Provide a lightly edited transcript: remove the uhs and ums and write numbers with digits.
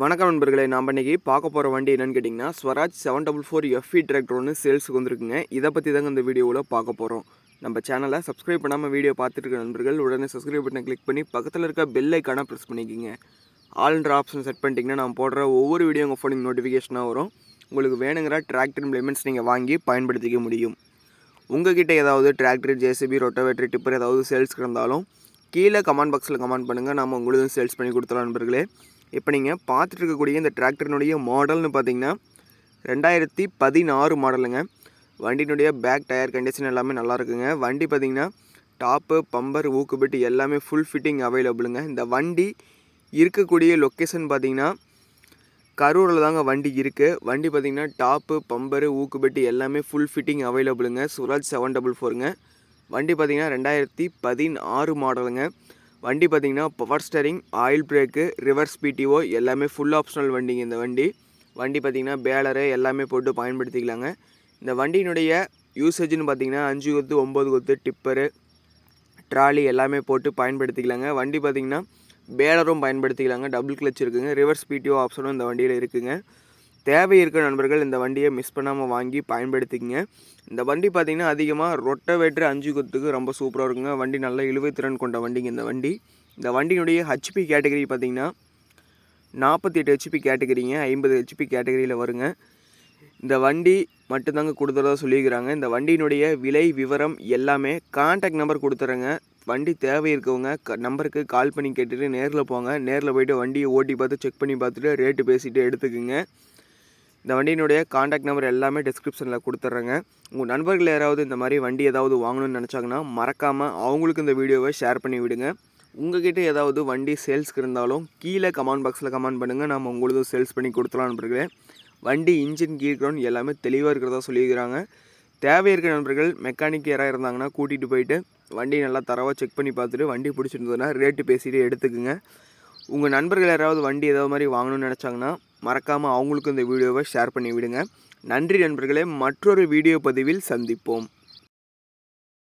வணக்கம் நண்பர்களே, நாம் இன்றைக்கி பார்க்க போகிற வண்டி என்னென்னு கேட்டிங்கன்னா ஸ்வராஜ் 744 எஃப்இ டிராக்டர் ஒன்று சேல்ஸுக்கு வந்திருக்குங்க. இதை பற்றி தாங்க இந்த வீடியோவில் பார்க்க போகிறோம். நம்ம சேனலை சப்ஸ்கிரைப் பண்ணாமல் வீடியோ பார்த்துட்டு இருக்க நண்பர்கள் உடனே சப்ஸ்கிரைப் பட்டனை கிளிக் பண்ணி பக்கத்தில் இருக்க பெல் ஐக்கானை ப்ரெஸ் பண்ணிக்கோங்க. ஆல்ன்ற ஆப்ஷன் செட் பண்ணிட்டீங்கன்னா நான் போடுற ஒவ்வொரு வீடியோ உங்கள் ஃபோனுக்கு நோட்டிஃபிகேஷனாக வரும். உங்களுக்கு வேணுங்கிற டிராக்டர் இம்ப்ளிமெண்ட்ஸ் நீங்கள் வாங்கி பயன்படுத்திக்க முடியும். உங்கள்கிட்ட ஏதாவது டிராக்டர், ஜேசிபி, ரொட்டவேட்டர், டிப்பர் ஏதாவது சேல்ஸ்க்கு இருந்தாலும் கீழே கமெண்ட் பாக்ஸில் கமெண்ட் பண்ணுங்கள். நம்ம உங்களுக்கு சேல்ஸ் பண்ணி கொடுத்துலாம் நண்பர்களே. இப்போ நீங்கள் பார்த்துட்டு இருக்கக்கூடிய இந்த டிராக்டரினுடைய மாடல்னு பார்த்தீங்கன்னா 2016 மாடலுங்க. வண்டியினுடைய பேக் டயர் கண்டிஷன் எல்லாமே நல்லா இருக்குங்க. வண்டி பார்த்திங்கன்னா டாப்பு, பம்பர், ஊக்குபெட்டு எல்லாமே ஃபுல் ஃபிட்டிங் அவைலபிளுங்க. இந்த வண்டி இருக்கக்கூடிய லொக்கேஷன் பார்த்திங்கன்னா கரூரில் தாங்க வண்டி இருக்குது. வண்டி பார்த்திங்கன்னா டாப்பு, பம்பரு, ஊக்குபெட்டு எல்லாமே ஃபுல் ஃபிட்டிங் அவைலபிளுங்க. ஸ்வராஜ் 744ங்க. வண்டி பார்த்திங்கன்னா 2016 மாடலுங்க. வண்டி பார்த்திங்கன்னா power steering, oil brake, reverse PTO எல்லாமே ஃபுல் ஆப்ஷனல் வண்டிங்க. இந்த வண்டி பார்த்திங்கன்னா பேலரு எல்லாமே போட்டு பயன்படுத்திக்கலாங்க. இந்த வண்டியினுடைய யூசேஜ்னு பார்த்திங்கன்னா 5 கொத்து, 9 கொத்து, டிப்பரு, ட்ராலி எல்லாமே போட்டு பயன்படுத்திக்கலாங்க. வண்டி பார்த்திங்கன்னா பேலரும் பயன்படுத்திக்கலாங்க. டபுள் கிளச் இருக்குதுங்க. ரிவர்ஸ் பிடிஓ ஆப்ஷனும் இந்த வண்டியில் இருக்குதுங்க. தேவை இருக்கிற நண்பர்கள் இந்த வண்டியை மிஸ் பண்ணாமல் வாங்கி பயன்படுத்திக்கங்க. இந்த வண்டி பார்த்திங்கன்னா அதிகமாக ரொட்டவேட்டர் 5 கொத்துக்கு ரொம்ப சூப்பராக இருக்குங்க. வண்டி நல்ல இழுவைத்திறன் கொண்ட வண்டிங்க. இந்த வண்டியினுடைய ஹெச்பி கேட்டகரி பார்த்திங்கன்னா 48 ஹெச்பி கேட்டகரிங்க. 50 ஹெச்பி கேட்டகரியில் வருங்க. இந்த வண்டி மட்டும்தாங்க கொடுத்துறதா சொல்லியிருக்கிறாங்க. இந்த வண்டியினுடைய விலை விவரம் எல்லாமே கான்டாக்ட் நம்பர் கொடுத்துட்றேங்க. வண்டி தேவை இருக்கவங்க நம்பருக்கு கால் பண்ணி கேட்டுட்டு நேரில் போங்க. நேரில் போய்ட்டு வண்டியை ஓட்டி பார்த்து செக் பண்ணி பார்த்துட்டு ரேட்டு பேசிவிட்டு எடுத்துக்குங்க. இந்த வண்டியினுடைய கான்டாக்ட் நம்பர் எல்லாமே டிஸ்கிரிப்ஷனில் கொடுத்துட்றேங்க. உங்கள் நண்பர்கள் யாராவது இந்த மாதிரி வண்டி ஏதாவது வாங்கணும்னு நினச்சாங்கன்னா மறக்காமல் அவங்களுக்கு இந்த வீடியோவை ஷேர் பண்ணி விடுங்க. உங்கள்கிட்ட ஏதாவது வண்டி சேல்ஸ்க்கு இருந்தாலும் கீழே கமெண்ட் பாக்ஸில் கமெண்ட் பண்ணுங்கள். நம்ம உங்களுக்கு சேல்ஸ் பண்ணி கொடுத்துலாம் நண்பர்களே. வண்டி இன்ஜின், கீர் கிரவுண்ட் எல்லாமே தெளிவாக இருக்கிறதா சொல்லியிருக்கிறாங்க. தேவை இருக்கிற நண்பர்கள் மெக்கானிக் யாராக இருந்தாங்கன்னா கூட்டிகிட்டு போயிட்டு வண்டி நல்லா தரவாக செக் பண்ணி பார்த்துட்டு வண்டி பிடிச்சிருந்ததுன்னா ரேட்டு பேசிட்டு எடுத்துக்குங்க. உங்கள் நண்பர்கள் யாராவது வண்டி ஏதாவது மாதிரி வாங்கணும்னு நினச்சாங்கன்னா மறக்காமல் அவங்களுக்கும் இந்த வீடியோவை ஷேர் பண்ணி விடுங்க. நன்றி நண்பர்களே. மற்றொரு வீடியோ பதிவில் சந்திப்போம்.